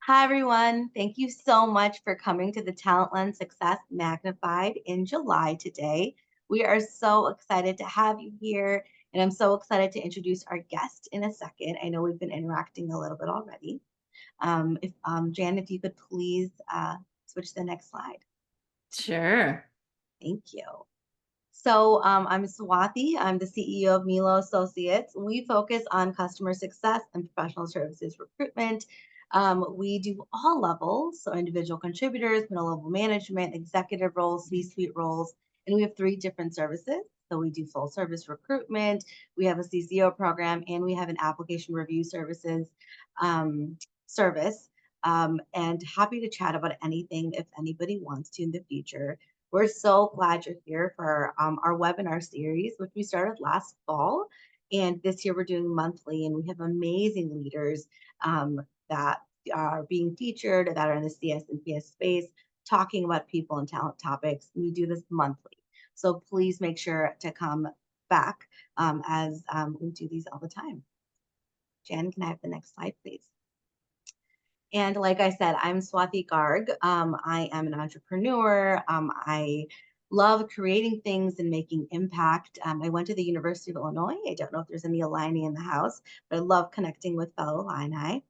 Hi, everyone. Thank you so much for coming to the Talent Lens Success Magnified in July today. We are so excited to have you here, and I'm so excited to introduce our guest in a second. I know we've been interacting a little bit already. If Jan, if you could please switch to the next slide. Sure. Thank you. So I'm Swati. I'm the CEO of Milo Associates. We focus on customer success and professional services recruitment. We do all levels, so individual contributors, middle level management, executive roles, C-suite roles, and we have three different services. So we do full service recruitment, we have a CCO program, and we have an application review services service. And happy to chat about anything if anybody wants to in the future. We're so glad you're here for our webinar series, which we started last fall. And this year we're doing monthly, and we have amazing leaders that are being featured that are in the CS and PS space, talking about people and talent topics. We do this monthly. So please make sure to come back as we do these all the time. Jan, can I have the next slide, please? And like I said, I'm Swati Garg. I am an entrepreneur. I love creating things and making impact. I went to the University of Illinois. I don't know if there's any Illini in the house, but I love connecting with fellow Illini.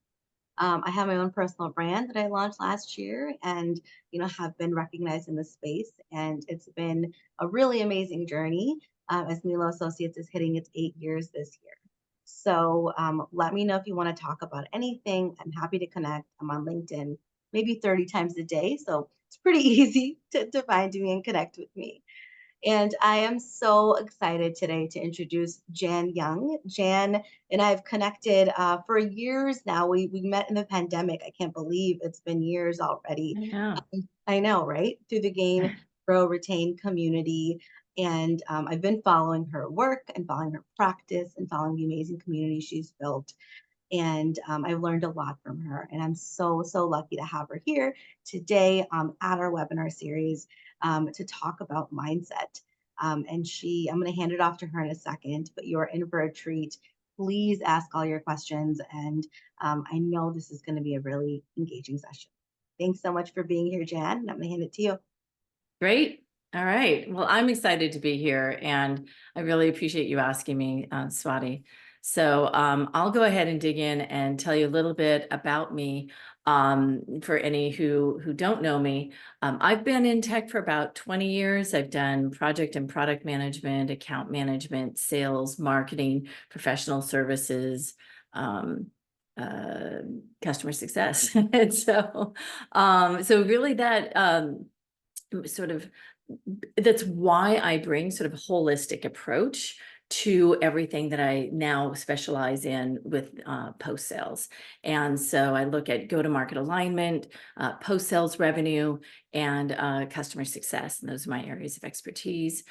I have my own personal brand that I launched last year and, have been recognized in the space. And it's been a really amazing journey as Milo Associates is hitting its 8 years this year. So let me know if you want to talk about anything. I'm happy to connect. I'm on LinkedIn maybe 30 times a day. So it's pretty easy to find me and connect with me. And I am so excited today to introduce Jan Young. Jan and I have connected for years now. We met in the pandemic. I can't believe it's been years already. I know. I know, right? Through the Gain, Grow, Retain community. And I've been following her work and following her practice and following the amazing community she's built. And I've learned a lot from her. And I'm so, so lucky to have her here today at our webinar series to talk about mindset. I'm going to hand it off to her in a second, but you're in for a treat. Please ask all your questions. And I know this is going to be a really engaging session. Thanks so much for being here, Jan. And I'm going to hand it to you. Great. All right. Well, I'm excited to be here, and I really appreciate you asking me, Swati. So I'll go ahead and dig in and tell you a little bit about me. For any who don't know me, I've been in tech for about 20 years. I've done project and product management, account management, sales, marketing, professional services, customer success. And so really that sort of that's why I bring sort of a holistic approach to everything that I now specialize in with post sales. And so I look at go-to-market alignment, post sales revenue, and customer success. And those are my areas of expertise.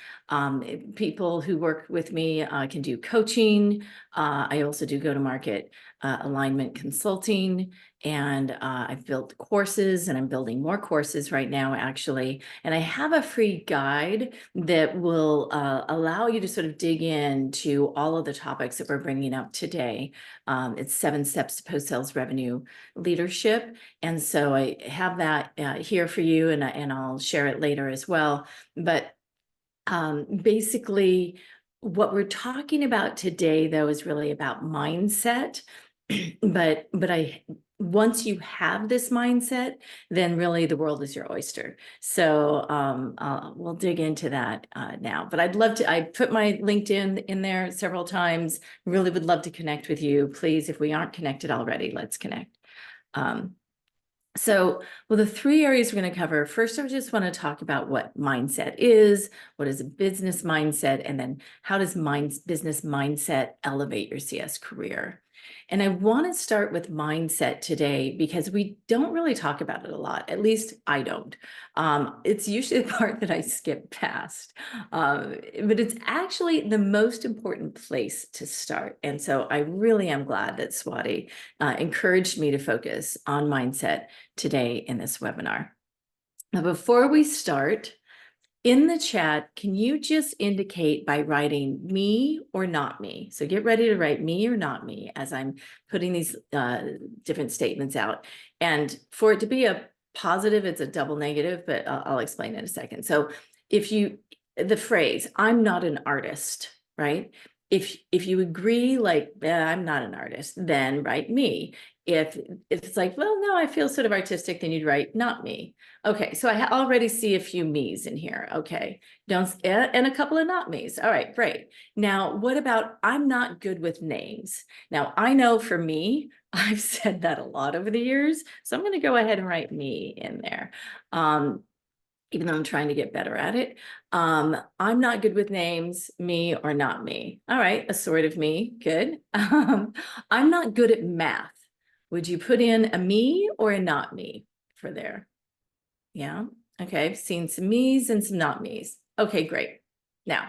People who work with me can do coaching. I also do go-to-market alignment consulting. And I've built courses, and I'm building more courses right now, actually. And I have a free guide that will allow you to sort of dig into all of the topics that we're bringing up today. It's 7 Steps to Post-Sales Revenue Leadership. And so I have that here for you, and I'll share it later as well. But basically, what we're talking about today, though, is really about mindset. But once you have this mindset, then really the world is your oyster. So we'll dig into that now. But I put my LinkedIn in there several times. Really would love to connect with you. Please, if we aren't connected already, let's connect. So, the 3 areas we're going to cover. First, I just want to talk about what mindset is, what is a business mindset, and then how does business mindset elevate your CS career. And I want to start with mindset today because we don't really talk about it a lot. At least I don't. It's usually the part that I skip past. But it's actually the most important place to start. And so I really am glad that Swati encouraged me to focus on mindset today in this webinar. Now, before we start, in the chat, can you just indicate by writing me or not me? So get ready to write me or not me as I'm putting these different statements out. And for it to be a positive, it's a double negative, but I'll explain in a second. So if you, the phrase, I'm not an artist, right? If you agree, like, I'm not an artist, then write me. If it's like, well, no, I feel sort of artistic, then you'd write not me. Okay, so I already see a few me's in here. Okay, and a couple of not me's. All right, great. Now, what about I'm not good with names? Now, I know for me, I've said that a lot over the years, so I'm going to go ahead and write me in there. Even though I'm trying to get better at it. I'm not good with names, me or not me. All right, a sort of me, good. I'm not good at math. Would you put in a me or a not me for there? Yeah, okay, I've seen some me's and some not me's. Okay, great. Now,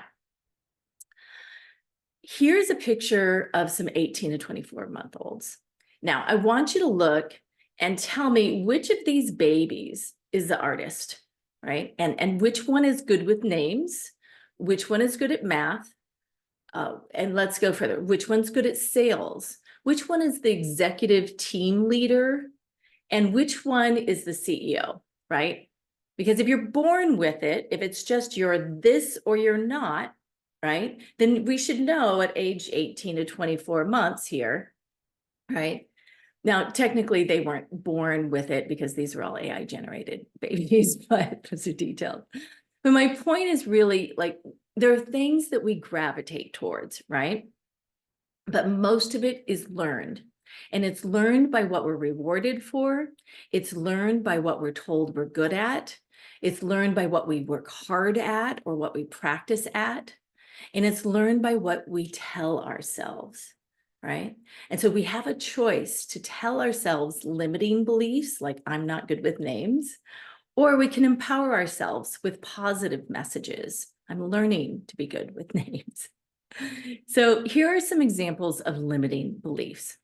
here's a picture of some 18 to 24-month-olds. Now, I want you to look and tell me which of these babies is the artist, right? And which one is good with names, which one is good at math, and let's go further. Which one's good at sales? Which one is the executive team leader? And which one is the CEO, right? Because if you're born with it, if it's just you're this or you're not, right? Then we should know at age 18 to 24 months here, right? Now, technically, they weren't born with it because these were all AI generated babies, but those are detailed. But my point is really like, there are things that we gravitate towards, right? But most of it is learned. And it's learned by what we're rewarded for. It's learned by what we're told we're good at. It's learned by what we work hard at or what we practice at. And it's learned by what we tell ourselves, right? And so we have a choice to tell ourselves limiting beliefs like I'm not good with names, or we can empower ourselves with positive messages. I'm learning to be good with names. So here are some examples of limiting beliefs.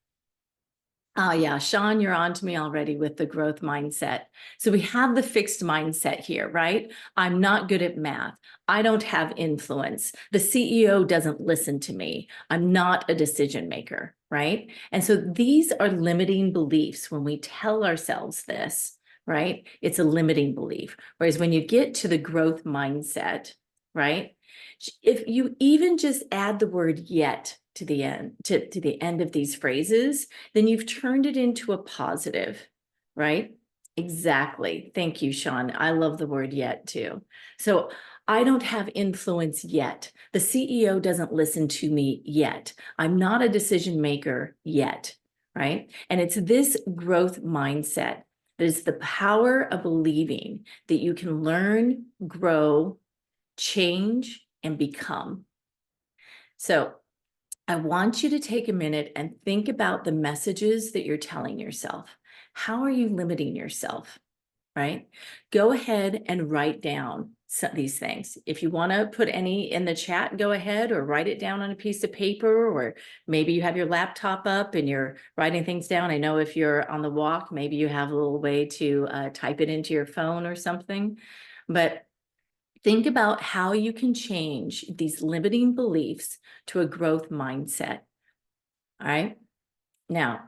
Yeah, Sean, you're on to me already with the growth mindset. So we have the fixed mindset here, right? I'm not good at math. I don't have influence. The CEO doesn't listen to me. I'm not a decision maker, right? And so these are limiting beliefs when we tell ourselves this, right? It's a limiting belief. Whereas when you get to the growth mindset, right? If you even just add the word yet to the end, to the end of these phrases, then you've turned it into a positive, right? Exactly. Thank you, Sean. I love the word yet too. So I don't have influence yet. The CEO doesn't listen to me yet. I'm not a decision maker yet, right? And it's this growth mindset that is the power of believing that you can learn, grow, change, and become. So I want you to take a minute and think about the messages that you're telling yourself. How are you limiting yourself, right? Go ahead and write down these things. If you want to put any in the chat, go ahead or write it down on a piece of paper, or maybe you have your laptop up and you're writing things down. I know if you're on the walk, maybe you have a little way to type it into your phone or something, but think about how you can change these limiting beliefs to a growth mindset. All right. Now,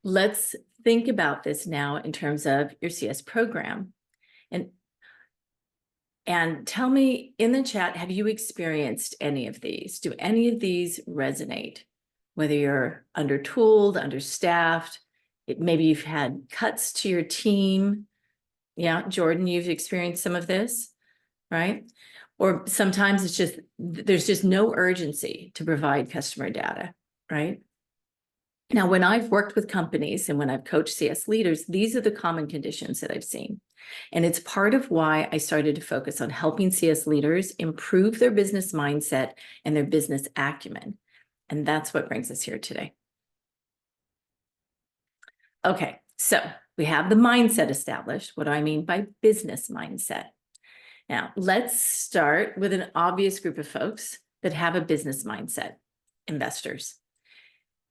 let's think about this now in terms of your CS program. And tell me in the chat, have you experienced any of these? Do any of these resonate? Whether you're undertooled, understaffed, maybe you've had cuts to your team. Yeah, Jordan, you've experienced some of this, right? Or sometimes it's just, there's just no urgency to provide customer data, right? Now, when I've worked with companies and when I've coached CS leaders, these are the common conditions that I've seen. And it's part of why I started to focus on helping CS leaders improve their business mindset and their business acumen. And that's what brings us here today. Okay, so we have the mindset established. What do I mean by business mindset? Now, let's start with an obvious group of folks that have a business mindset: investors.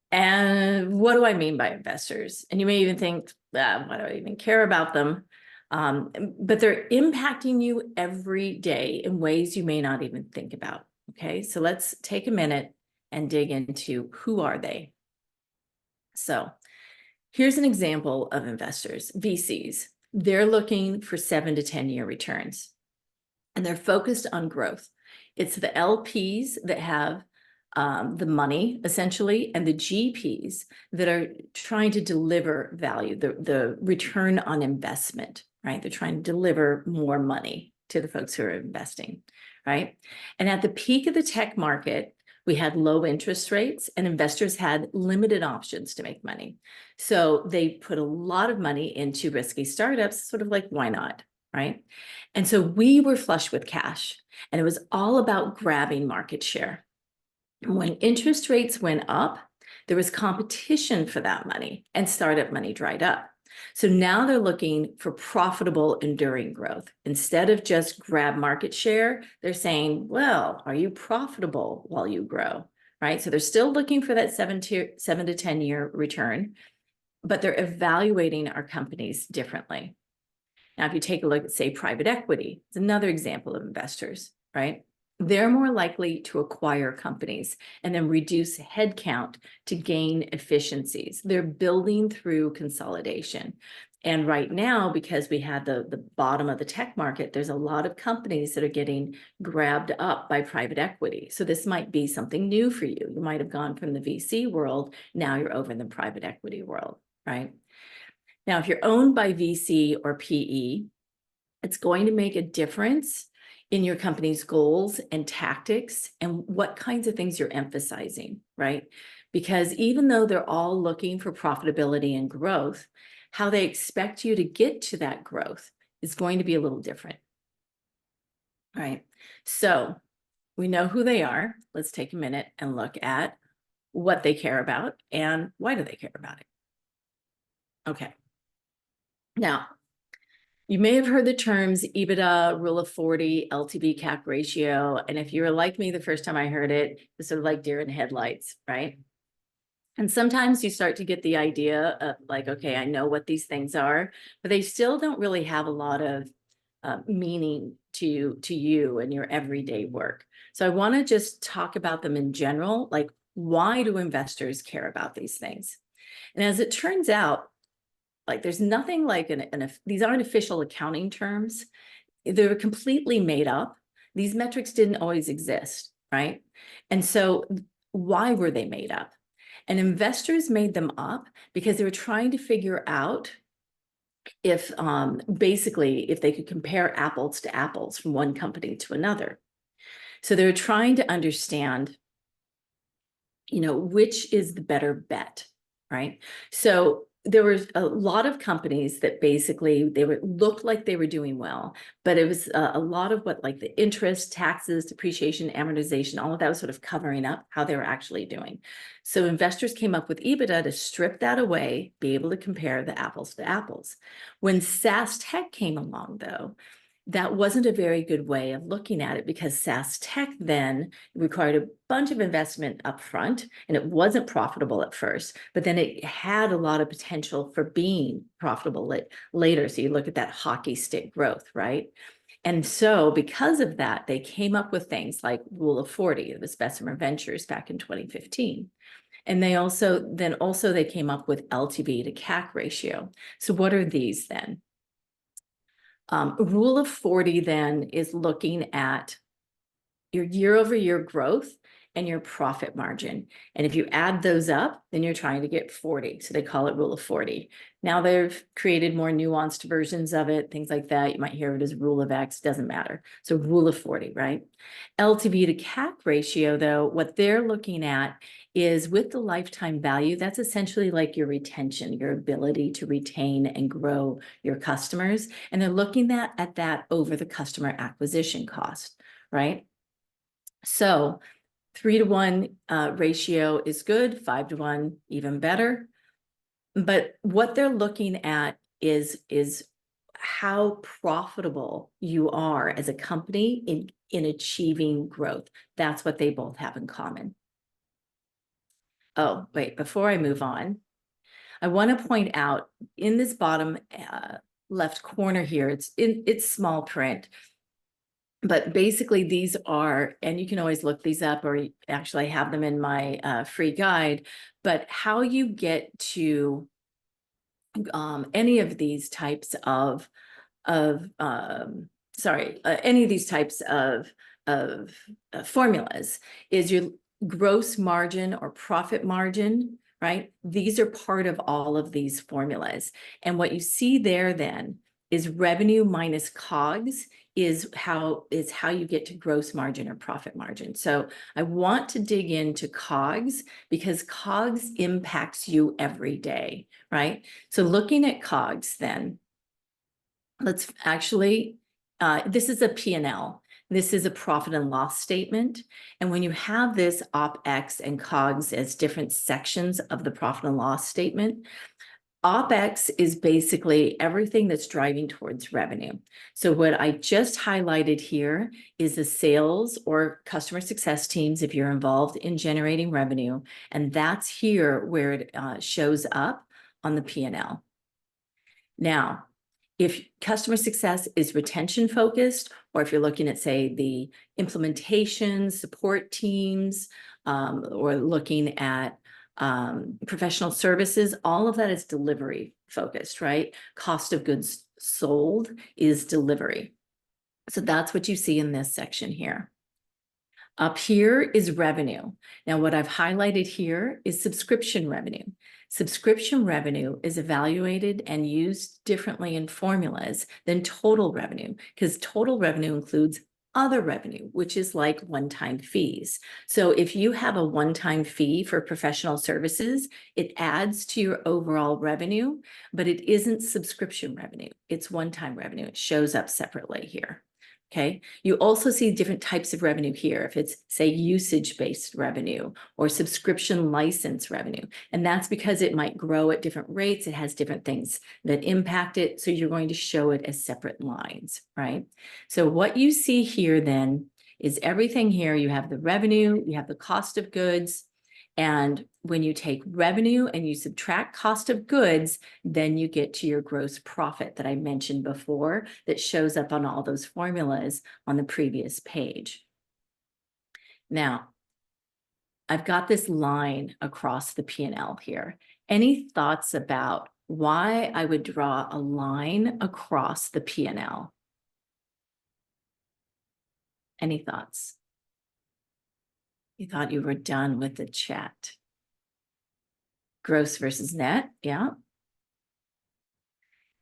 And what do I mean by investors? And you may even think, why do I even care about them? But they're impacting you every day in ways you may not even think about. Okay, so let's take a minute and dig into who are they. So here's an example of investors, VCs. They're looking for 7 to 10 year returns, and they're focused on growth. It's the LPs that have the money, essentially, and the GPs that are trying to deliver value, the return on investment, right? They're trying to deliver more money to the folks who are investing, right? And at the peak of the tech market, we had low interest rates and investors had limited options to make money. So they put a lot of money into risky startups, sort of like, why not, right? And so we were flush with cash, and it was all about grabbing market share. When interest rates went up, there was competition for that money, and startup money dried up. So now they're looking for profitable, enduring growth. Instead of just grab market share, they're saying, well, are you profitable while you grow, right? So they're still looking for that 7 to 10 year return, but they're evaluating our companies differently. Now, if you take a look at, say, private equity, it's another example of investors, right? They're more likely to acquire companies and then reduce headcount to gain efficiencies. They're building through consolidation. And right now, because we had the bottom of the tech market, there's a lot of companies that are getting grabbed up by private equity. So this might be something new for you. You might have gone from the VC world, now you're over in the private equity world, right? Now, if you're owned by VC or PE, it's going to make a difference in your company's goals and tactics and what kinds of things you're emphasizing, right? Because even though they're all looking for profitability and growth, how they expect you to get to that growth is going to be a little different, right? So we know who they are. Let's take a minute and look at what they care about and why do they care about it. Okay. Now, you may have heard the terms EBITDA, Rule of 40, LTV CAC ratio. And if you were like me the first time I heard it, it's sort of like deer in headlights, right? And sometimes you start to get the idea of like, okay, I know what these things are, but they still don't really have a lot of meaning to you and your everyday work. So I want to just talk about them in general, like why do investors care about these things? And as it turns out, like there's nothing like these aren't official accounting terms. They're completely made up. These metrics didn't always exist, right? And so why were they made up? And investors made them up because they were trying to figure out if basically if they could compare apples to apples from one company to another. So they were trying to understand, which is the better bet, right? So there were a lot of companies that basically looked like they were doing well, but it was a lot of what like the interest, taxes, depreciation, amortization, all of that was sort of covering up how they were actually doing. So investors came up with EBITDA to strip that away, be able to compare the apples to apples. When SaaS tech came along, though, that wasn't a very good way of looking at it because SaaS tech then required a bunch of investment up front and it wasn't profitable at first, but then it had a lot of potential for being profitable later. So you look at that hockey stick growth, right? And so because of that, they came up with things like Rule of 40, it was Bessemer Ventures back in 2015. And they they came up with LTV to CAC ratio. So what are these then? Rule of 40 then is looking at your year-over-year growth and your profit margin. And if you add those up, then you're trying to get 40. So they call it Rule of 40. Now they've created more nuanced versions of it, things like that. You might hear it as Rule of X, doesn't matter. So Rule of 40, right? LTV to CAC ratio, though, what they're looking at is with the lifetime value, that's essentially like your retention, your ability to retain and grow your customers. And they're looking at that over the customer acquisition cost, right? So 3-to-1 ratio is good, 5-to-1 even better. But what they're looking at is how profitable you are as a company in achieving growth. That's what they both have in common. Oh, wait, before I move on, I want to point out in this bottom left corner here, it's small print. But basically these are, and you can always look these up, or actually I have them in my free guide, but how you get to any of these types of any of these types of formulas is your gross margin or profit margin, right? These are part of all of these formulas. And what you see there then is revenue minus COGS is how you get to gross margin or profit margin. So I want to dig into COGS because COGS impacts you every day, right? So looking at COGS then, let's actually, this is a P&L. This is a profit and loss statement. And when you have this OpEx and COGS as different sections of the profit and loss statement, OpEx is basically everything that's driving towards revenue. So what I just highlighted here is the sales or customer success teams if you're involved in generating revenue. And that's here where it shows up on the P&L. Now, if customer success is retention focused, or if you're looking at, say, the implementation support teams, or looking at professional services, all of that is delivery focused, right? Cost of goods sold is delivery. So that's what you see in this section here. Up here is revenue. Now, what I've highlighted here is subscription revenue. Subscription revenue is evaluated and used differently in formulas than total revenue, because total revenue includes other revenue, which is like one-time fees. So if you have a one-time fee for professional services, it adds to your overall revenue, but it isn't subscription revenue. It's one-time revenue. It shows up separately here. Okay, you also see different types of revenue here, if it's, say, usage-based revenue or subscription license revenue. And that's because it might grow at different rates. It has different things that impact it. So you're going to show it as separate lines, right? So what you see here then is everything here. You have the revenue, you have the cost of goods. And when you take revenue and you subtract cost of goods, then you get to your gross profit that I mentioned before that shows up on all those formulas on the previous page. Now, I've got this line across the P&L here. Any thoughts about why I would draw a line across the P&L? Any thoughts? You thought you were done with the chat. Gross versus net, yeah.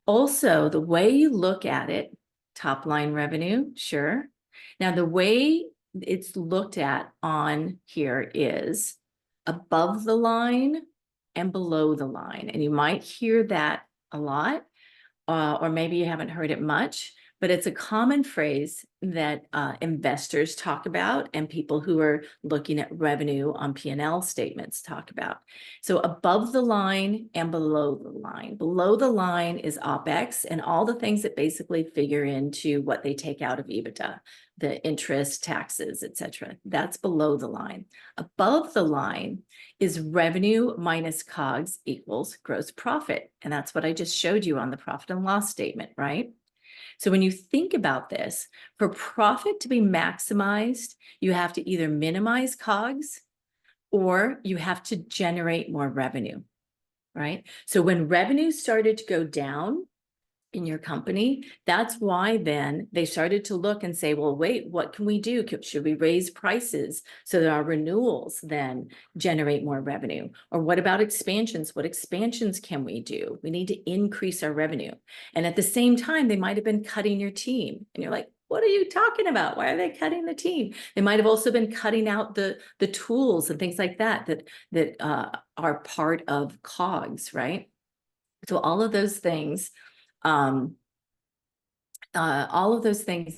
Also, the way you look at it, top line revenue, sure. Now, the way it's looked at on here is above the line and below the line. And you might hear that a lot, or maybe you haven't heard it much, but it's a common phrase that investors talk about and people who are looking at revenue on P&L statements talk about. So above the line and below the line. Below the line is OpEx and all the things that basically figure into what they take out of EBITDA, the interest, taxes, etc. That's below the line. Above the line is revenue minus COGS equals gross profit. And that's what I just showed you on the profit and loss statement, right? So when you think about this, for profit to be maximized, you have to either minimize COGS or you have to generate more revenue, right? So when revenue started to go down in your company, that's why then they started to look and say, well, wait, what can we do? Should we raise prices so that our renewals then generate more revenue? Or what about expansions? What expansions can we do? We need to increase our revenue. And at the same time, they might have been cutting your team. And you're like, what are you talking about? Why are they cutting the team? They might have also been cutting out the tools and things like that are part of COGS, right? So all of those things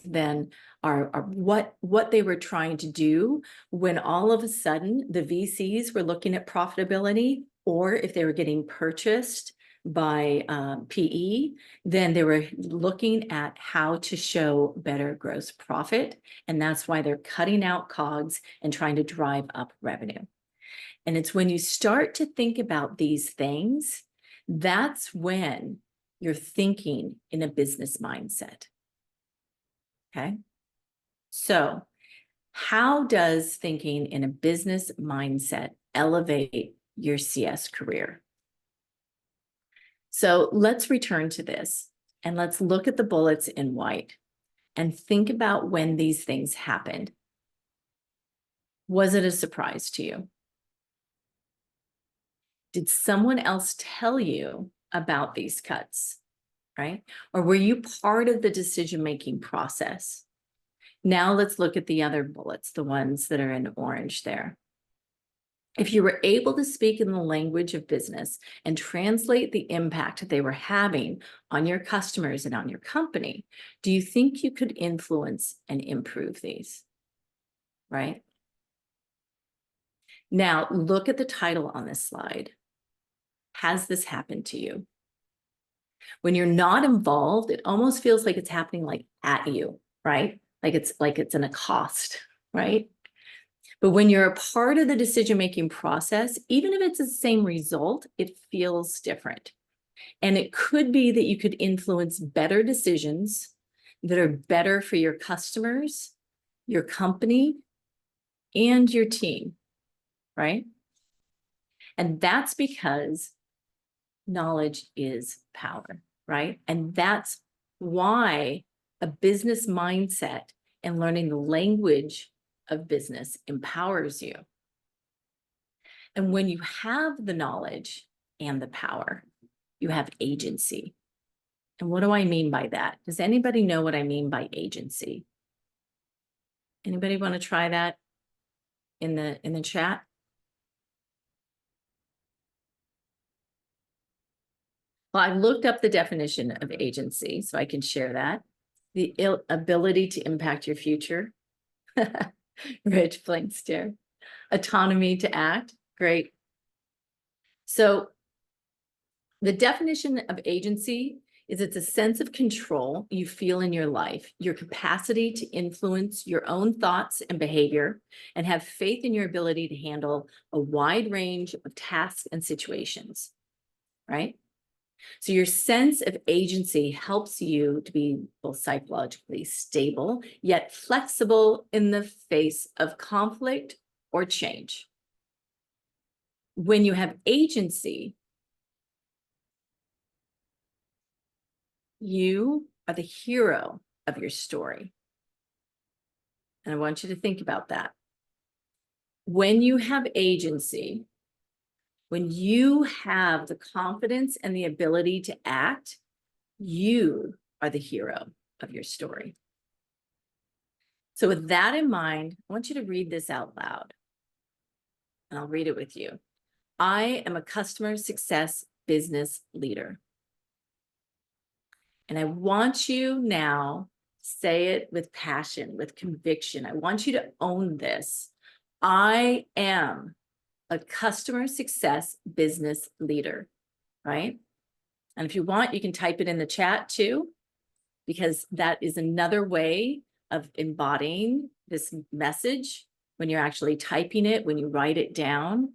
then are what they were trying to do when all of a sudden the VCs were looking at profitability, or if they were getting purchased by PE, then they were looking at how to show better gross profit. And that's why they're cutting out COGS and trying to drive up revenue. And it's when you start to think about these things, that's when You're thinking in a business mindset. Okay. So how does thinking in a business mindset elevate your CS career? So let's return to this and let's look at the bullets in white and think about when these things happened. Was it a surprise to you? Did someone else tell you about these cuts, right? Or were you part of the decision-making process? Now let's look at the other bullets, the ones that are in orange there. If you were able to speak in the language of business and translate the impact they were having on your customers and on your company, do you think you could influence and improve these? Right? Now, look at the title on this slide. Has this happened to you? When you're not involved, it almost feels like it's happening like at you, right? Like it's an accost, right? But when you're a part of the decision-making process, even if it's the same result, it feels different. And it could be that you could influence better decisions that are better for your customers, your company, and your team, right? And that's because knowledge is power, right? And that's why a business mindset and learning the language of business empowers you. And when you have the knowledge and the power, you have agency. And what do I mean by that? Does anybody know what I mean by agency? Anybody want to try that in the chat? Well, I looked up the definition of agency, so I can share that. The ability to impact your future. Rich blank stare. Autonomy to act. Great. So the definition of agency is it's a sense of control you feel in your life, your capacity to influence your own thoughts and behavior, and have faith in your ability to handle a wide range of tasks and situations, right? So your sense of agency helps you to be both psychologically stable, yet flexible in the face of conflict or change. When you have agency, you are the hero of your story. And I want you to think about that. When you have agency, when you have the confidence and the ability to act, you are the hero of your story. So with that in mind, I want you to read this out loud. And I'll read it with you. I am a customer success business leader. And I want you now, say it with passion, with conviction. I want you to own this. I am a customer success business leader, right? And if you want, you can type it in the chat too, because that is another way of embodying this message when you're actually typing it, when you write it down,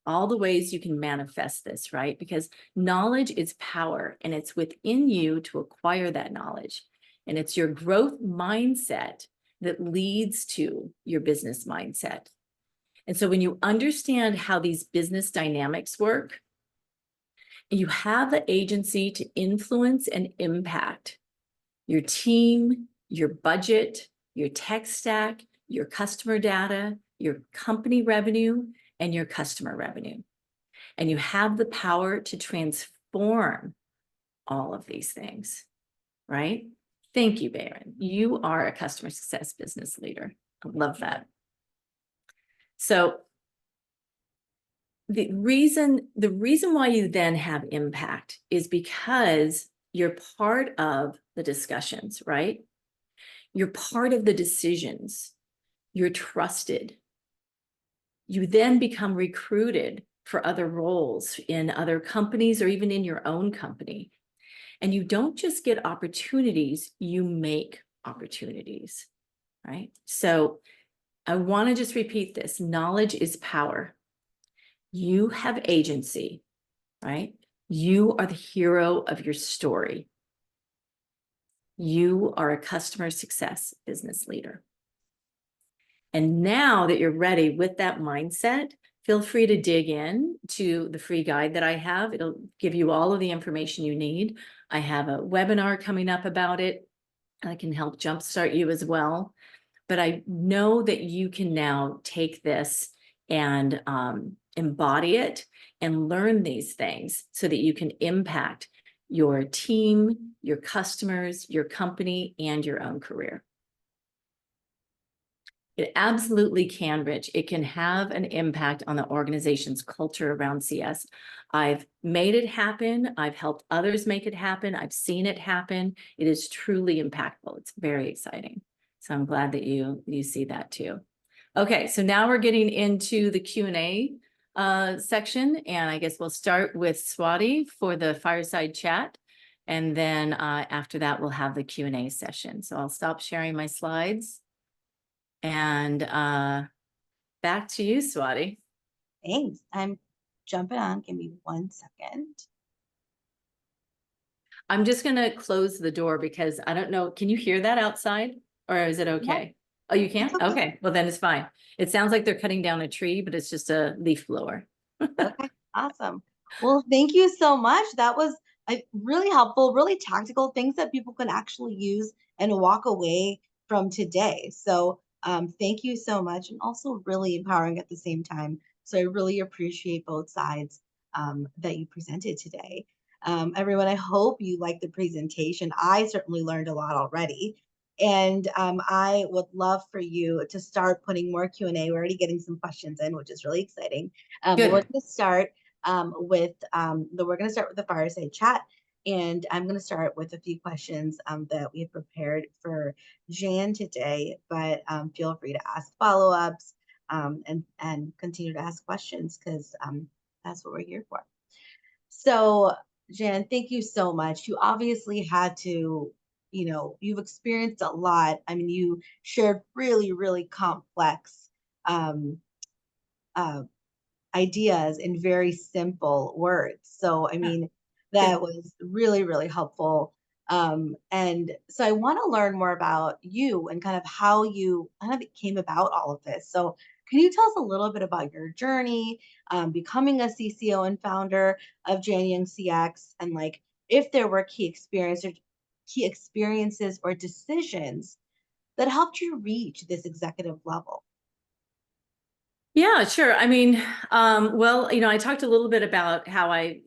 all the ways you can manifest this, right? Because knowledge is power and it's within you to acquire that knowledge. And it's your growth mindset that leads to your business mindset. And so when you understand how these business dynamics work, you have the agency to influence and impact your team, your budget, your tech stack, your customer data, your company revenue, and your customer revenue. And you have the power to transform all of these things, right? Thank you, Baron. You are a customer success business leader. I love that. So the reason why you then have impact is because you're part of the discussions, right? You're part of the decisions. You're trusted. You then become recruited for other roles in other companies or even in your own company. And you don't just get opportunities, you make opportunities, right? So I want to just repeat this. Knowledge is power. You have agency, right? You are the hero of your story. You are a customer success business leader. And now that you're ready with that mindset, feel free to dig in to the free guide that I have. It'll give you all of the information you need. I have a webinar coming up about it. I can help jumpstart you as well. But I know that you can now take this and embody it and learn these things so that you can impact your team, your customers, your company, and your own career. It absolutely can, Rich. It can have an impact on the organization's culture around CS. I've made it happen. I've helped others make it happen. I've seen it happen. It is truly impactful. It's very exciting. So I'm glad that you see that too. Okay, so now we're getting into the Q&A section, and I guess we'll start with Swati for the fireside chat. And then after that, we'll have the Q&A session. So I'll stop sharing my slides. And back to you, Swati. Thanks. I'm jumping on. Give me 1 second. I'm just going to close the door because I don't know. Can you hear that outside or is it okay? Oh, you can't? Okay. Okay. Well, then it's fine. It sounds like they're cutting down a tree, but it's just a leaf blower. Okay, awesome. Well, thank you so much. That was really helpful, really tactical things that people can actually use and walk away from today. So thank you so much, and also really empowering at the same time. So I really appreciate both sides that you presented today. Everyone, I hope you liked the presentation. I certainly learned a lot already. And I would love for you to start putting more Q&A. We're already getting some questions in, which is really exciting. We're going to start with the fireside chat, and I'm going to start with a few questions that we have prepared for Jan today. But feel free to ask follow-ups and continue to ask questions, because that's what we're here for. So, Jan, thank you so much. You obviously had to, you've experienced a lot. I mean, you shared really, really complex um, uh, ideas in very simple words. So, I mean, that was really, really helpful. And so I want to learn more about you and kind of how you kind of came about all of this. So can you tell us a little bit about your journey, becoming a CCO and founder of JanYoungCX, and like if there were key experiences or decisions that helped you reach this executive level? Yeah, sure. I mean, well, I talked a little bit about how I,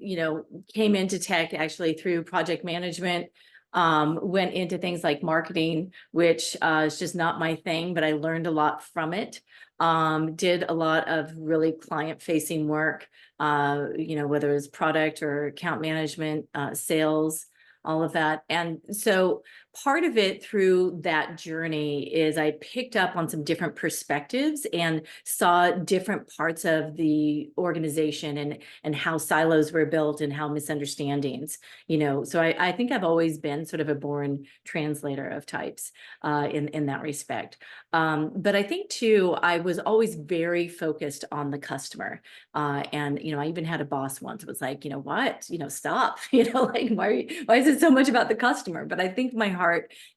came into tech actually through project management, went into things like marketing, which is just not my thing, but I learned a lot from it. Did a lot of really client-facing work, whether it's product or account management, sales, all of that. And so part of it through that journey is I picked up on some different perspectives and saw different parts of the organization and how silos were built and how misunderstandings, so I think I've always been sort of a born translator of types in that respect. But I think too, I was always very focused on the customer. And, I even had a boss once, was like, what, stop, like, why is it so much about the customer? But I think my heart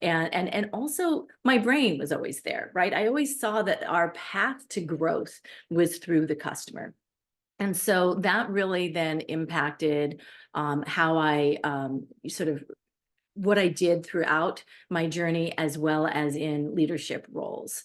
and also my brain was always there, right? I always saw that our path to growth was through the customer. And so that really then impacted how I sort of what I did throughout my journey, as well as in leadership roles.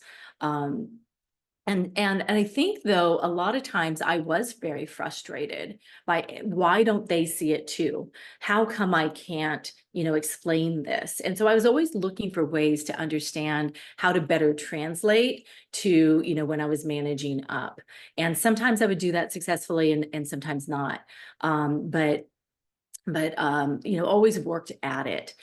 And I think, though, a lot of times I was very frustrated by why don't they see it too? How come I can't, explain this? And so I was always looking for ways to understand how to better translate to, when I was managing up. And sometimes I would do that successfully and sometimes not. But always worked at it.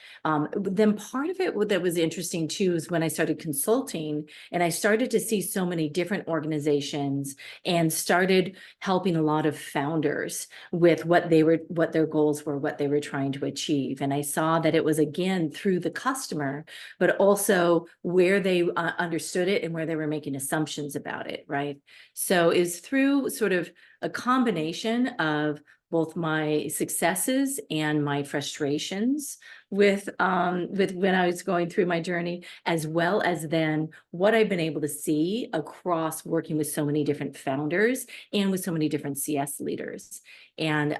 Then part of it that was interesting too is when I started consulting and I started to see so many different organizations and started helping a lot of founders with what their goals were, what they were trying to achieve. And I saw that it was, again, through the customer, but also where they understood it and where they were making assumptions about it, right? So is through sort of a combination of both my successes and my frustrations with when I was going through my journey, as well as then what I've been able to see across working with so many different founders and with so many different CS leaders. And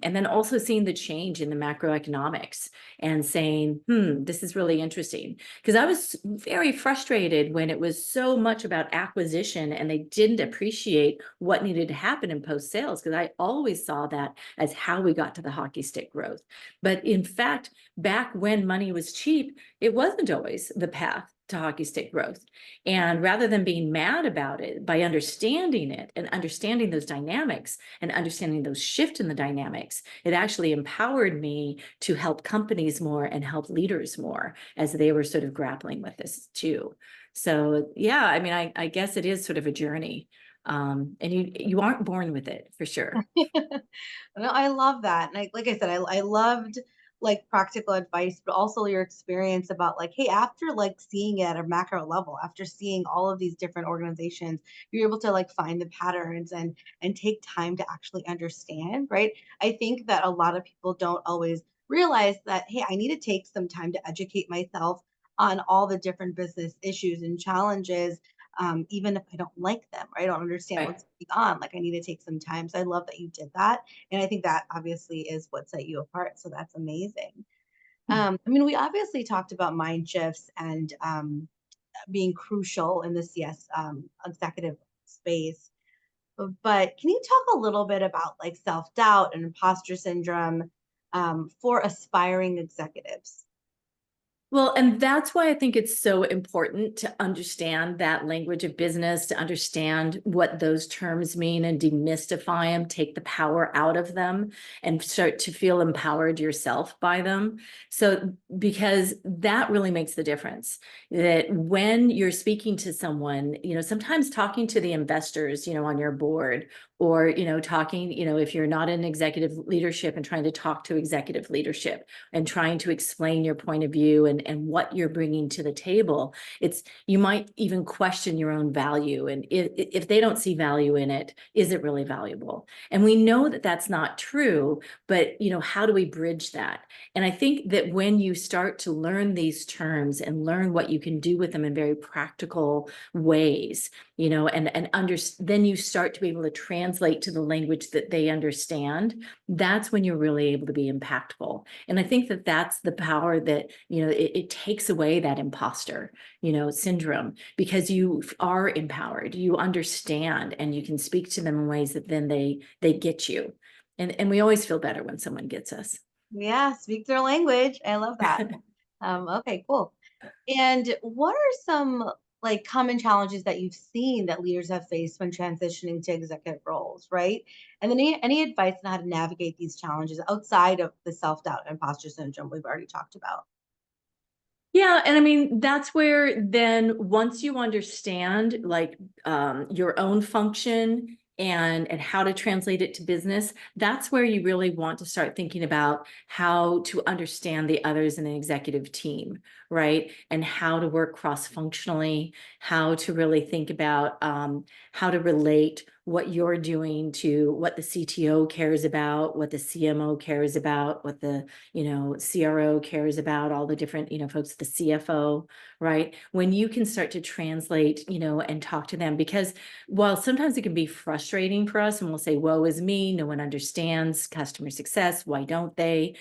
then also seeing the change in the macroeconomics and saying, this is really interesting. Because I was very frustrated when it was so much about acquisition and they didn't appreciate what needed to happen in post sales, because I always saw that as how we got to the hockey stick growth. But in fact, back when money was cheap, it wasn't always the path to hockey stick growth. And rather than being mad about it, by understanding it and understanding those dynamics and understanding those shift in the dynamics, it actually empowered me to help companies more and help leaders more as they were sort of grappling with this too. So yeah, I mean, I guess it is sort of a journey. And you aren't born with it for sure. No, I love that. And like I said, I loved like practical advice, but also your experience about like, hey, after like seeing it at a macro level, after seeing all of these different organizations, you're able to like find the patterns and take time to actually understand, right? I think that a lot of people don't always realize that, hey, I need to take some time to educate myself on all the different business issues and challenges, even if I don't like them, right? I don't understand Right. what's going on. Like I need to take some time. So I love that you did that. And I think that obviously is what set you apart. So that's amazing. I mean, we obviously talked about mind shifts and being crucial in the CS executive space. But can you talk a little bit about like self doubt and imposter syndrome for aspiring executives? Well, and that's why I think it's so important to understand that language of business, to understand what those terms mean and demystify them, take the power out of them, and start to feel empowered yourself by them. So, because that really makes the difference. That when you're speaking to someone, sometimes talking to the investors, on your board, or, talking, if you're not in executive leadership and trying to talk to executive leadership and trying to explain your point of view and what you're bringing to the table, you might even question your own value. And if they don't see value in it, is it really valuable? And we know that that's not true, but how do we bridge that? And I think that when you start to learn these terms and learn what you can do with them in very practical ways, then you start to be able to translate to the language that they understand. That's when you're really able to be impactful. And I think that that's the power that, it takes away that imposter, syndrome, because you are empowered, you understand, and you can speak to them in ways that then they get you. And we always feel better when someone gets us. Yeah, speak their language. I love that. Okay, cool. And what are some like common challenges that you've seen that leaders have faced when transitioning to executive roles, right? And then any advice on how to navigate these challenges outside of the self-doubt and imposter syndrome we've already talked about? Yeah, and I mean, that's where then once you understand like your own function and how to translate it to business, that's where you really want to start thinking about how to understand the others in an executive team, right? And how to work cross-functionally, how to really think about how to relate what you're doing to what the CTO cares about, what the CMO cares about, what the CRO cares about, all the different, folks, the CFO, right? When you can start to translate, and talk to them, because while sometimes it can be frustrating for us and we'll say, woe is me, no one understands customer success, why don't they?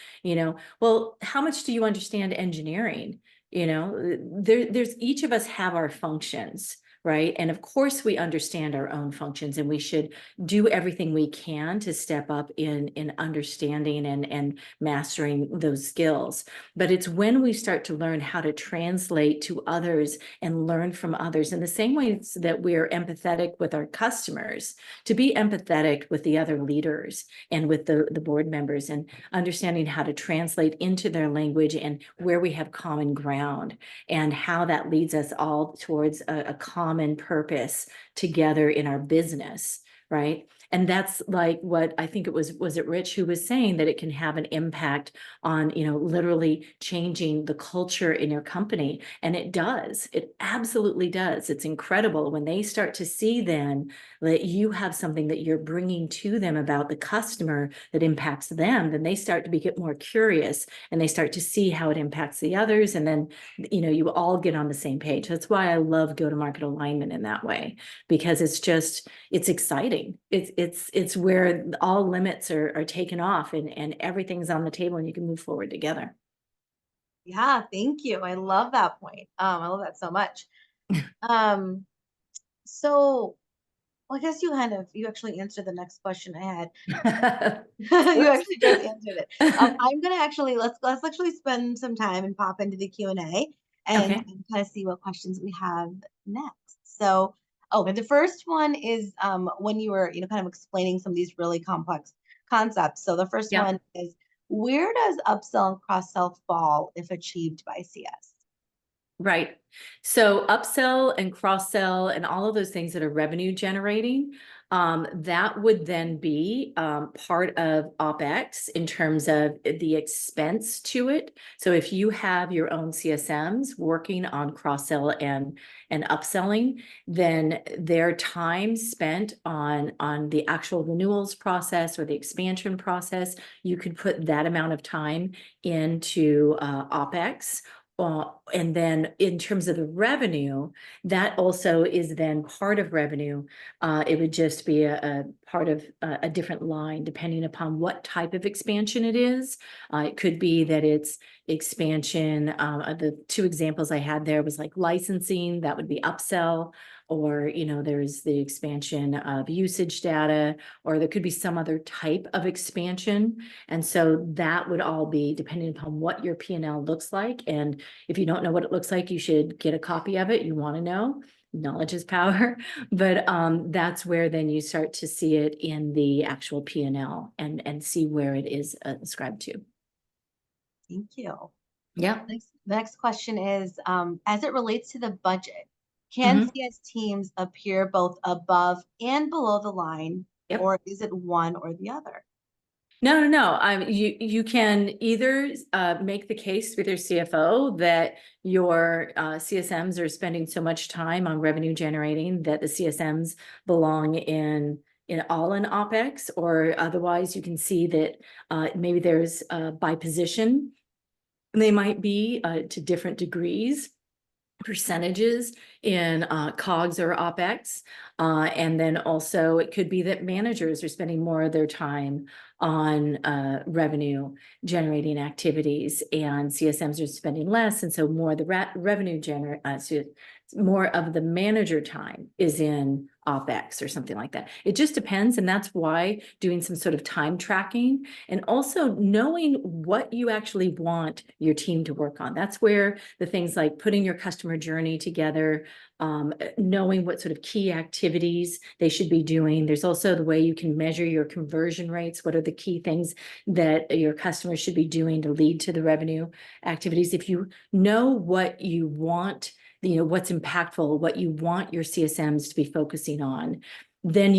Well, how much do you understand engineering? There's each of us have our functions, right? And of course we understand our own functions, and we should do everything we can to step up in understanding and mastering those skills. But it's when we start to learn how to translate to others and learn from others in the same ways that we're empathetic with our customers, to be empathetic with the other leaders and with the board members, and understanding how to translate into their language and where we have common ground, and how that leads us all towards a common purpose together in our business, right? And that's like what I think it was it Rich who was saying that it can have an impact on, literally changing the culture in your company. And it does. It absolutely does. It's incredible when they start to see then that you have something that you're bringing to them about the customer that impacts them, then they start to get more curious and they start to see how it impacts the others. And then, you all get on the same page. That's why I love go-to-market alignment in that way, because it's exciting. It's where all limits are taken off and everything's on the table and you can move forward together. Yeah, thank you. I love that point. I love that so much. Um, so well, I guess you actually answered the next question I had. You Whoops. actually just answered it. I'm gonna actually let's actually spend some time and pop into the Q&A and Okay. kind of see what questions we have next. So, oh, and the first one is when you were, kind of explaining some of these really complex concepts. So the first Yeah. one is, where does upsell and cross-sell fall if achieved by CS? Right. So upsell and cross sell and all of those things that are revenue generating, that would then be part of OpEx in terms of the expense to it. So if you have your own CSMs working on cross sell and upselling, then their time spent on the actual renewals process or the expansion process, you could put that amount of time into OpEx. And then in terms of the revenue, that also is then part of revenue. It would just be a part of a different line depending upon what type of expansion it is. It could be that it's expansion. The two examples I had there was like licensing, that would be upsell, or there's the expansion of usage data, or there could be some other type of expansion. And so that would all be depending upon what your P&L looks like. And if you don't know what it looks like, you should get a copy of it. You want to know. Knowledge is power. But that's where then you start to see it in the actual P&L and see where it is ascribed to. Thank you. Yeah. Next question is, as it relates to the budget, can Mhm. CS teams appear both above and below the line, Yep. or is it one or the other? No, no, no. You can either make the case with your CFO that your CSMs are spending so much time on revenue generating that the CSMs belong in all in OpEx, or otherwise you can see that maybe there's by position, they might be to different degrees percentages in COGS or OpEx. And then also it could be that managers are spending more of their time on revenue generating activities and CSMs are spending less. And so more of the revenue so more of the manager time is in OpEx or something like that. It just depends. And that's why doing some sort of time tracking and also knowing what you actually want your team to work on. That's where the things like putting your customer journey together, knowing what sort of key activities they should be doing. There's also the way you can measure your conversion rates. What are the key things that your customers should be doing to lead to the revenue activities? If you know what you want, what's impactful, what you want your CSMs to be focusing on, then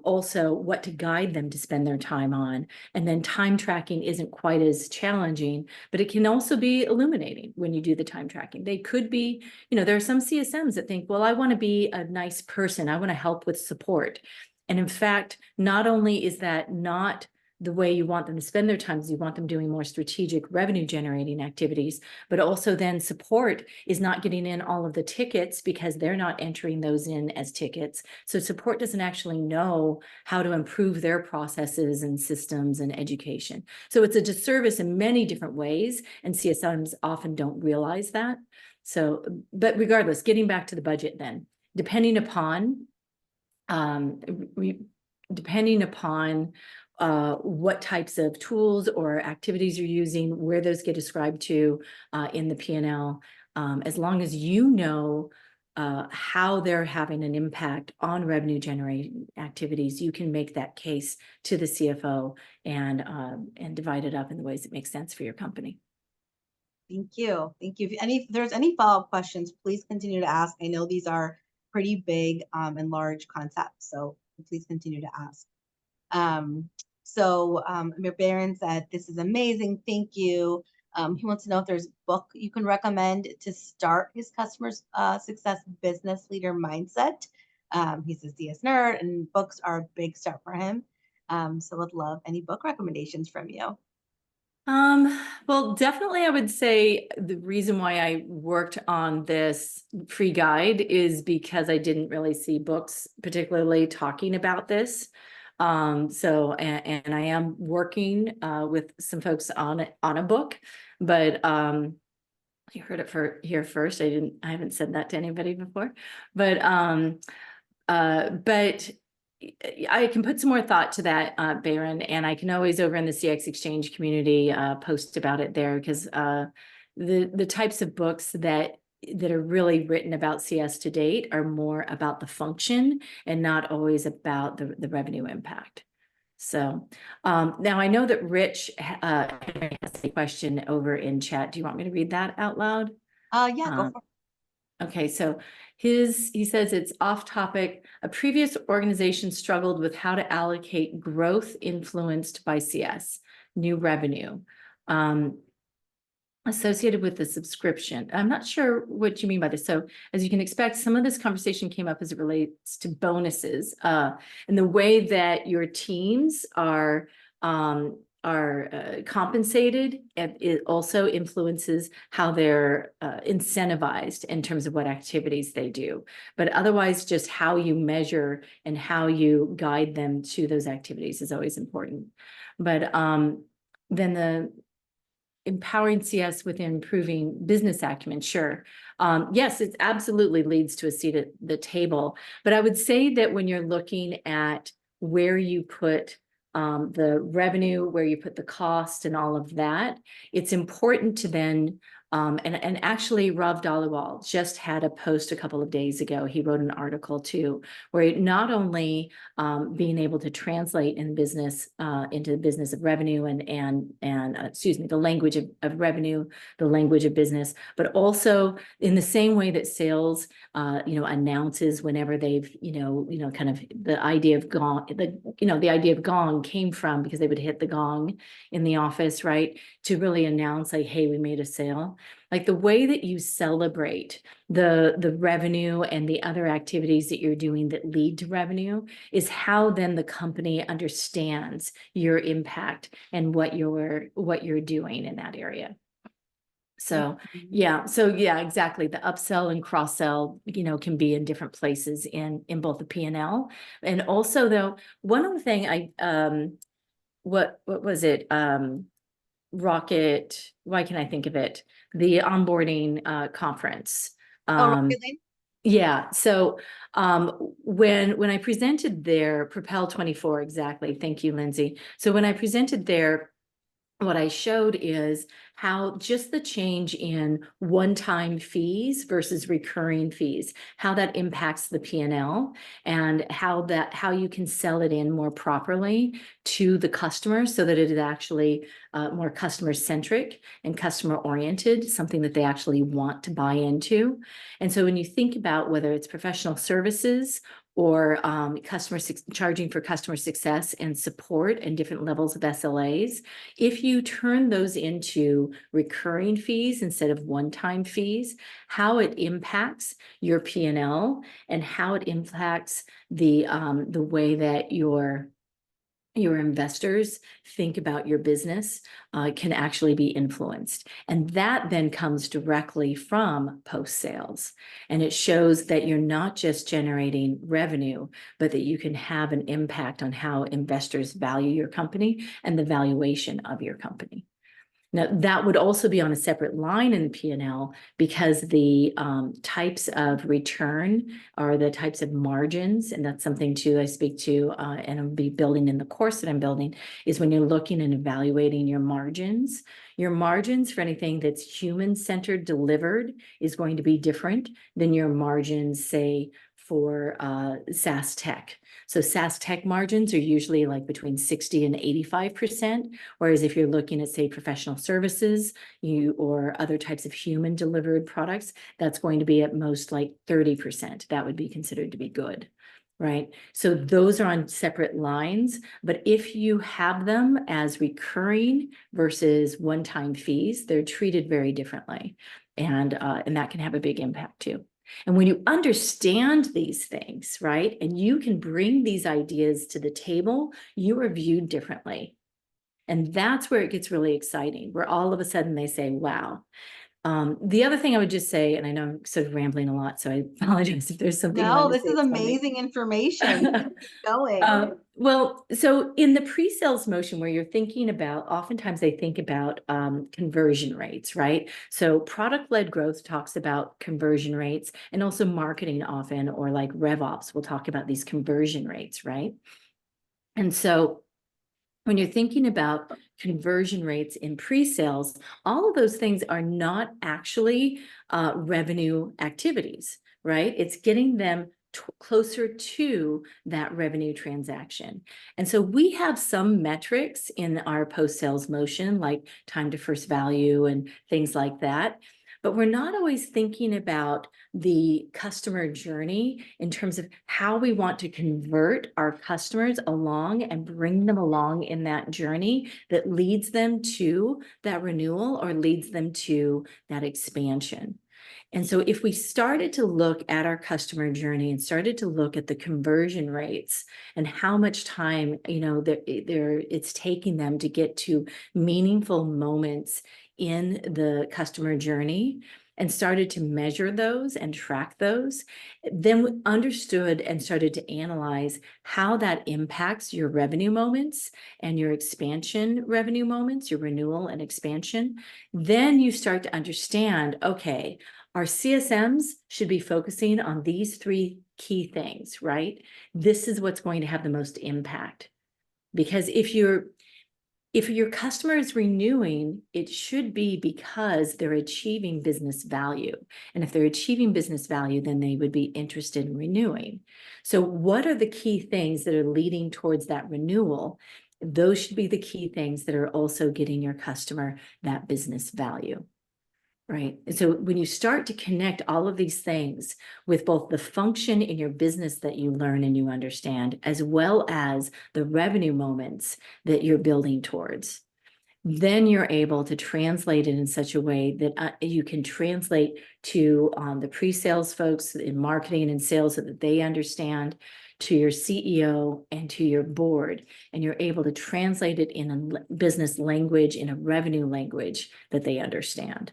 also what to guide them to spend their time on. And then time tracking isn't quite as challenging, but it can also be illuminating when you do the time tracking. They could be, there are some CSMs that think, well, I want to be a nice person. I want to help with support. And in fact, not only is that not the way you want them to spend their time, is you want them doing more strategic revenue generating activities, but also then support is not getting in all of the tickets because they're not entering those in as tickets. So support doesn't actually know how to improve their processes and systems and education. So it's a disservice in many different ways, and CSMs often don't realize that. So, but regardless, getting back to the budget then, depending upon um, depending upon what types of tools or activities you're using, where those get ascribed to in the P&L, as long as you know how they're having an impact on revenue generating activities, you can make that case to the CFO and divide it up in the ways that make sense for your company. Thank you. Thank you. If there's any follow-up questions, please continue to ask. I know these are pretty big and large concepts. So please continue to ask. Amir Barron said, "This is amazing. Thank you." He wants to know if there's a book you can recommend to start his customer success business leader mindset. He's a CS nerd, and books are a big start for him. So would love any book recommendations from you. Well, definitely I would say the reason why I worked on this free guide is because I didn't really see books particularly talking about this. And I am working with some folks on a book, but you heard it here first. I haven't said that to anybody before, but I can put some more thought to that, Baron, and I can always over in the CX Exchange community post about it there, because the types of books that are really written about CS to date are more about the function and not always about the revenue impact. So now I know that Rich has a question over in chat. Do you want me to read that out loud? Yeah, go for it. Okay, so he says it's off topic. A previous organization struggled with how to allocate growth influenced by CS, new revenue, associated with the subscription. I'm not sure what you mean by this. So as you can expect, some of this conversation came up as it relates to bonuses, and the way that your teams are compensated. It also influences how they're incentivized in terms of what activities they do. But otherwise, just how you measure and how you guide them to those activities is always important. But then the empowering CS with improving business acumen, sure. Yes, it absolutely leads to a seat at the table. But I would say that when you're looking at where you put the revenue, where you put the cost and all of that, it's important to then, and actually Rav Dhaliwal just had a post a couple of days ago. He wrote an article too, where not only being able to translate in business into the business of revenue and excuse me, the language of revenue, the language of business, but also in the same way that sales, announces whenever they've, kind of the idea of gong, the idea of gong came from because they would hit the gong in the office, right? To really announce like, hey, we made a sale. Like the way that you celebrate the revenue and the other activities that you're doing that lead to revenue is how then the company understands your impact and what you're doing in that area. So yeah, exactly. The upsell and cross sell, can be in different places in both the P&L. And also though, one other thing what was it? Rocket, why can I think of it? The onboarding conference. Rocket Lane? Yeah. So when I presented there, Propel 24, exactly. Thank you, Lindsay. So when I presented there, what I showed is how just the change in one-time fees versus recurring fees, how that impacts the P&L and how you can sell it in more properly to the customer so that it is actually more customer-centric and customer-oriented, something that they actually want to buy into. And so when you think about whether it's professional services or charging for customer success and support and different levels of SLAs, if you turn those into recurring fees instead of one-time fees, how it impacts your P&L and how it impacts the way that your investors think about your business can actually be influenced. And that then comes directly from post-sales. And it shows that you're not just generating revenue, but that you can have an impact on how investors value your company and the valuation of your company. Now, that would also be on a separate line in the P&L because the types of return are the types of margins, and that's something too I speak to and I'll be building in the course that I'm building, is when you're looking and evaluating your margins for anything that's human-centered delivered is going to be different than your margins, say, for SaaS tech. So SaaS tech margins are usually like between 60 and 85%. Whereas if you're looking at, say, professional services, or other types of human delivered products, that's going to be at most like 30%. That would be considered to be good. right? So those are on separate lines, but if you have them as recurring versus one-time fees, they're treated very differently. And that can have a big impact too. And when you understand these things, right, and you can bring these ideas to the table, you are viewed differently. And that's where it gets really exciting, where all of a sudden they say, wow. The other thing I would just say, and I know I'm sort of rambling a lot, so I apologize if there's something you No, wanted to this say is about me. amazing information. Keep going. Well, so in the pre-sales motion where you're thinking about, oftentimes they think about conversion rates, right? So product-led growth talks about conversion rates, and also marketing often, or like RevOps will talk about these conversion rates, right? And so when you're thinking about conversion rates in pre-sales, all of those things are not actually revenue activities, right? It's getting them closer to that revenue transaction. And so we have some metrics in our post-sales motion, like time to first value and things like that. But we're not always thinking about the customer journey in terms of how we want to convert our customers along and bring them along in that journey that leads them to that renewal or leads them to that expansion. And so if we started to look at our customer journey and started to look at the conversion rates and how much time, it's taking them to get to meaningful moments in the customer journey, and started to measure those and track those, then we understood and started to analyze how that impacts your revenue moments and your expansion revenue moments, your renewal and expansion. Then you start to understand, okay, our CSMs should be focusing on these three key things, right? This is what's going to have the most impact. Because if your customer is renewing, it should be because they're achieving business value. And if they're achieving business value, then they would be interested in renewing. So what are the key things that are leading towards that renewal? Those should be the key things that are also getting your customer that business value. Right. So when you start to connect all of these things with both the function in your business that you learn and you understand, as well as the revenue moments that you're building towards, then you're able to translate it in such a way that you can translate to the pre-sales folks in marketing and sales so that they understand, to your CEO and to your board, and you're able to translate it in a business language, in a revenue language that they understand.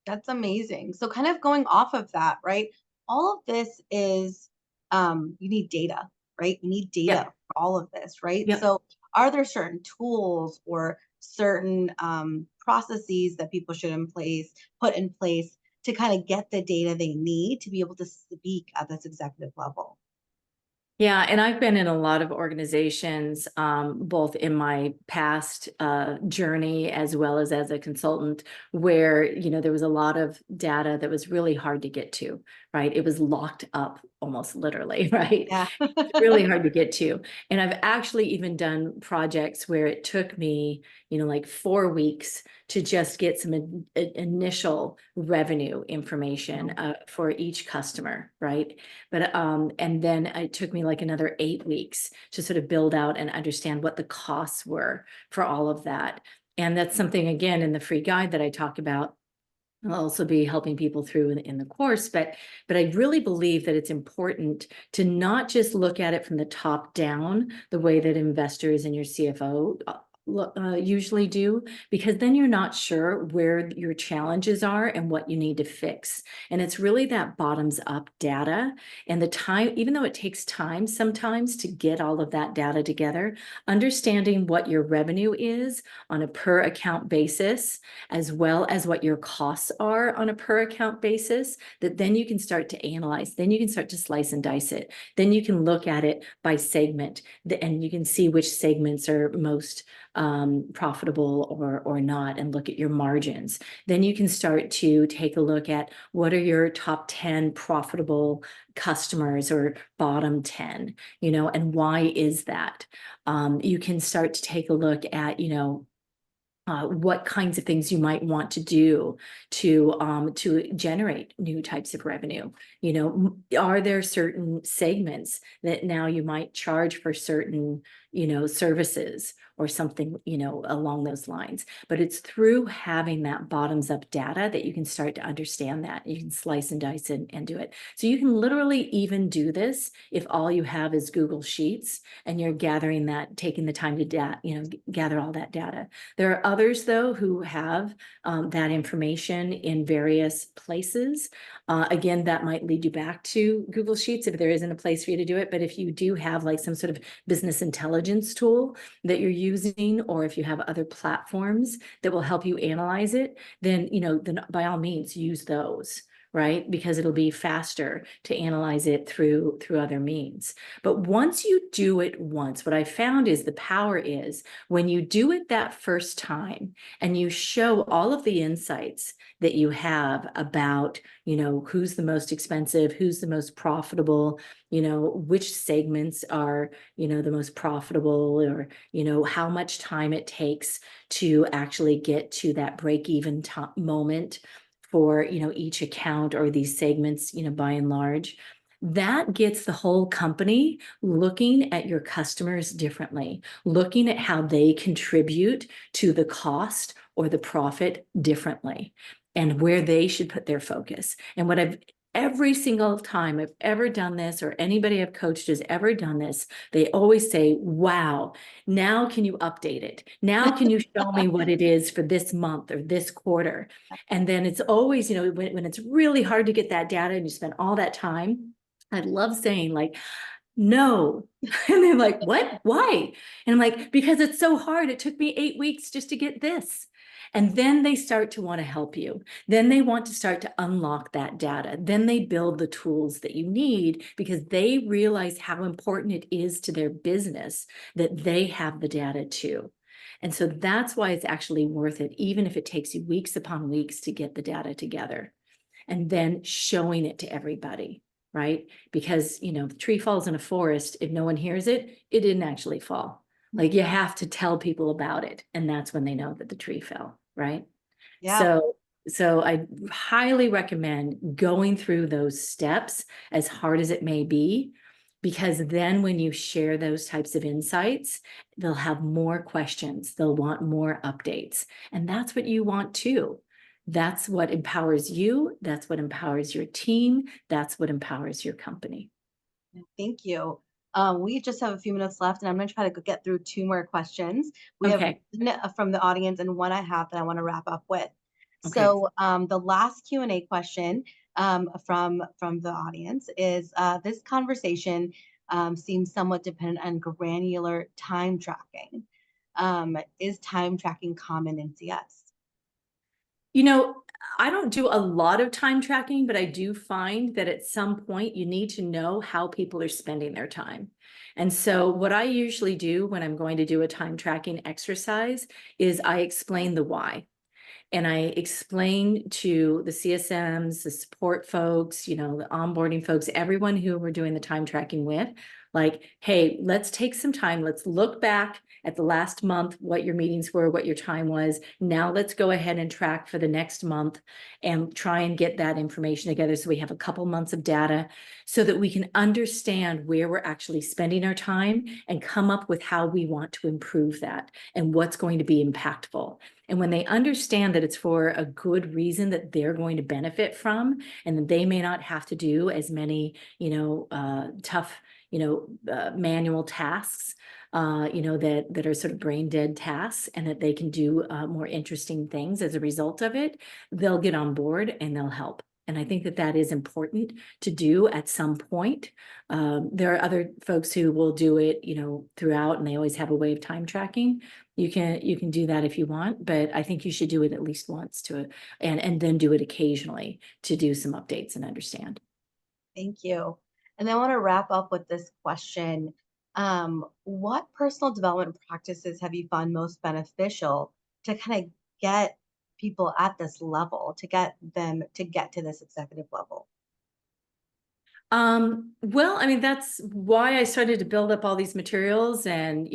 That's amazing. So kind of going off of that, right? All of this is you need data, right? You need data Yep. for all of this, right? Yep. So are there certain tools or certain processes that people should put in place to kind of get the data they need to be able to speak at this executive level? Yeah, and I've been in a lot of organizations, both in my past journey as well as a consultant, where there was a lot of data that was really hard to get to, right? It was locked up almost literally, right? Yeah. Really hard to get to. And I've actually even done projects where it took me, like 4 weeks to just get some initial revenue information for each customer, right? But and then it took me like another 8 weeks to sort of build out and understand what the costs were for all of that. And that's something, again, in the free guide that I talk about. I'll also be helping people through in the course, but I really believe that it's important to not just look at it from the top down, the way that investors and your CFO usually do, because then you're not sure where your challenges are and what you need to fix. And it's really that bottoms up data, and the time, even though it takes time sometimes to get all of that data together, understanding what your revenue is on a per account basis, as well as what your costs are on a per account basis, that then you can start to analyze, then you can start to slice and dice it. Then you can look at it by segment, and you can see which segments are most profitable or not, and look at your margins. Then you can start to take a look at what are your top 10 profitable customers or bottom 10, and why is that? You can start to take a look at, what kinds of things you might want to do to generate new types of revenue. You know, are there certain segments that now you might charge for certain, you know, services or something, you know, along those lines? But it's through having that bottoms up data that you can start to understand that. You can slice and dice and do it. So you can literally even do this if all you have is Google Sheets and you're gathering that, taking the time to gather all that data. There are others, though, who have that information in various places. Again, that might lead you back to Google Sheets if there isn't a place for you to do it. But if you do have like some sort of business intelligence tool that you're using, or if you have other platforms that will help you analyze it, then, you know, then by all means use those, right? Because it'll be faster to analyze it through other means. But once you do it once, what I found is the power is when you do it that first time and you show all of the insights that you have about, you know, who's the most expensive, who's the most profitable, you know, which segments are, you know, the most profitable, or, you know, how much time it takes to actually get to that break-even moment for, you know, each account or these segments, you know, by and large, that gets the whole company looking at your customers differently, looking at how they contribute to the cost or the profit differently, and where they should put their focus. And every single time I've ever done this, or anybody I've coached has ever done this, they always say, wow, now can you update it? Now can you show me what it is for this month or this quarter? And then it's always, you know, when it's really hard to get that data and you spend all that time, I love saying like, no. And they're like, what? Why? And I'm like, because it's so hard. It took me 8 weeks just to get this. And then they start to want to help you. Then they want to start to unlock that data. Then they build the tools that you need because they realize how important it is to their business that they have the data too. And so that's why it's actually worth it, even if it takes you weeks upon weeks to get the data together and then showing it to everybody, right? Because, you know, the tree falls in a forest, if no one hears it, it didn't actually fall. Like you have to tell people about it, and that's when they know that the tree fell, right? Yeah. So I highly recommend going through those steps, as hard as it may be, because then when you share those types of insights, they'll have more questions, they'll want more updates, and that's what you want too. That's what empowers you. That's what empowers your team. That's what empowers your company. Thank you. We just have a few minutes left, and I'm going to try to get through two more questions. We have Okay. one from the audience and one I have that I want to wrap up with. Okay. So the last Q&A question from the audience is, this conversation seems somewhat dependent on granular time tracking. Is time tracking common in CS? You know, I don't do a lot of time tracking, but I do find that at some point you need to know how people are spending their time. And so what I usually do when I'm going to do a time tracking exercise is I explain the why. And I explain to the CSMs, the support folks, you know, the onboarding folks, everyone who we're doing the time tracking with, like, hey, let's take some time. Let's look back at the last month, what your meetings were, what your time was. Now let's go ahead and track for the next month and try and get that information together so we have a couple months of data so that we can understand where we're actually spending our time and come up with how we want to improve that and what's going to be impactful. And when they understand that it's for a good reason that they're going to benefit from, and that they may not have to do as many, you know, tough, you know, manual tasks, you know, that are sort of brain dead tasks, and that they can do more interesting things as a result of it, they'll get on board and they'll help. And I think that that is important to do at some point. There are other folks who will do it, you know, throughout, and they always have a way of time tracking. You can do that if you want, but I think you should do it at least once and then do it occasionally to do some updates and understand. Thank you. And then I want to wrap up with this question. What personal development practices have you found most beneficial to kind of get people at this level, to get them to get to this executive level? Well, I mean, that's why I started to build up all these materials and,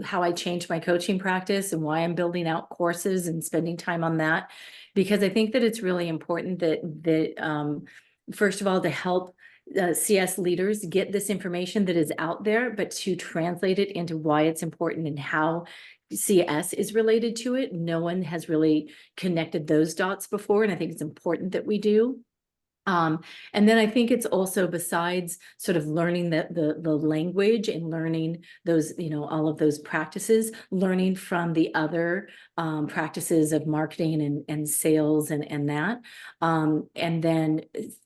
how I changed my coaching practice and why I'm building out courses and spending time on that. Because I think that it's really important that first of all, to help CS leaders get this information that is out there, but to translate it into why it's important and how CS is related to it. No one has really connected those dots before, and I think it's important that we do. And then I think it's also, besides sort of learning the language and learning those, all of those practices, learning from the other practices of marketing and sales and that. And then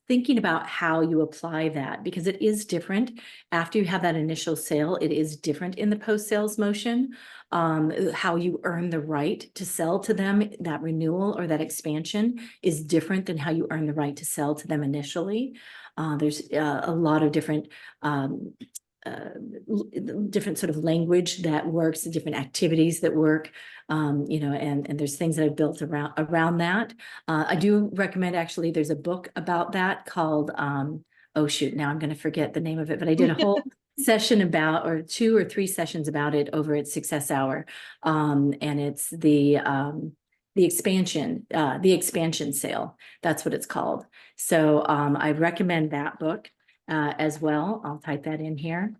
thinking about how you apply that, because it is different after you have that initial sale. It is different in the post-sales motion. How you earn the right to sell to them, that renewal or that expansion is different than how you earn the right to sell to them initially. There's a lot of different sort of language that works, different activities that work, and there's things that I've built around that. I do recommend, actually, there's a book about that called, oh shoot, now I'm going to forget the name of it, but I did a whole session about, or 2 or 3 sessions about it over at Success Hour. And it's the expansion sale. That's what it's called. So I recommend that book as well. I'll type that in here.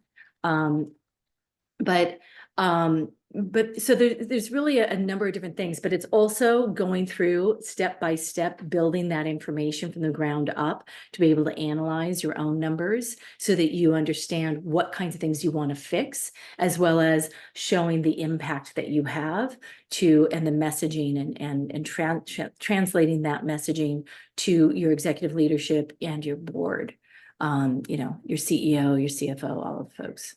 But so there's really a number of different things, but it's also going through step by step, building that information from the ground up to be able to analyze your own numbers so that you understand what kinds of things you want to fix, as well as showing the impact that you have and the messaging and translating that messaging to your executive leadership and your board, your CEO, your CFO, all of the folks.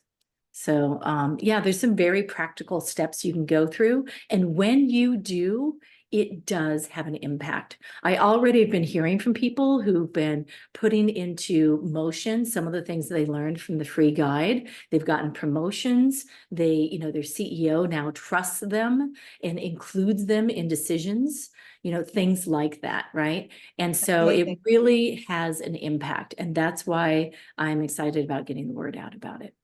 So yeah, there's some very practical steps you can go through. And when you do, it does have an impact. I already have been hearing from people who've been putting into motion some of the things that they learned from the free guide. They've gotten promotions. Their CEO now trusts them and includes them in decisions, things like that, right? And so Amazing. it really has an impact. And that's why I'm excited about getting the word out about it.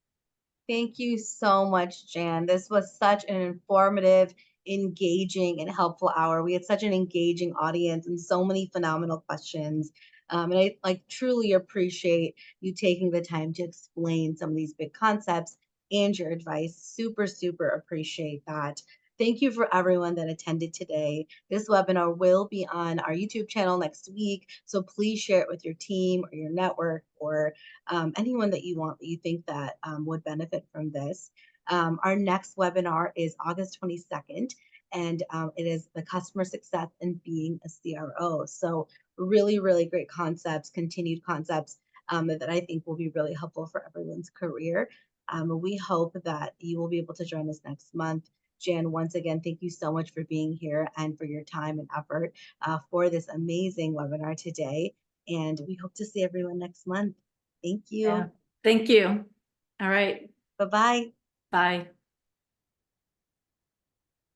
Thank you so much, Jan. This was such an informative, engaging, and helpful hour. We had such an engaging audience and so many phenomenal questions. And I truly appreciate you taking the time to explain some of these big concepts and your advice. Super, super appreciate that. Thank you for everyone that attended today. This webinar will be on our YouTube channel next week. So please share it with your team or your network or anyone that you think that would benefit from this. Our next webinar is August 22nd, and it is the customer success and being a CRO. So really, really great concepts, continued concepts that I think will be really helpful for everyone's career. We hope that you will be able to join us next month. Jan, once again, thank you so much for being here and for your time and effort for this amazing webinar today. And we hope to see everyone next month. Thank you. Yeah. Thank you. All right. Bye-bye. Bye.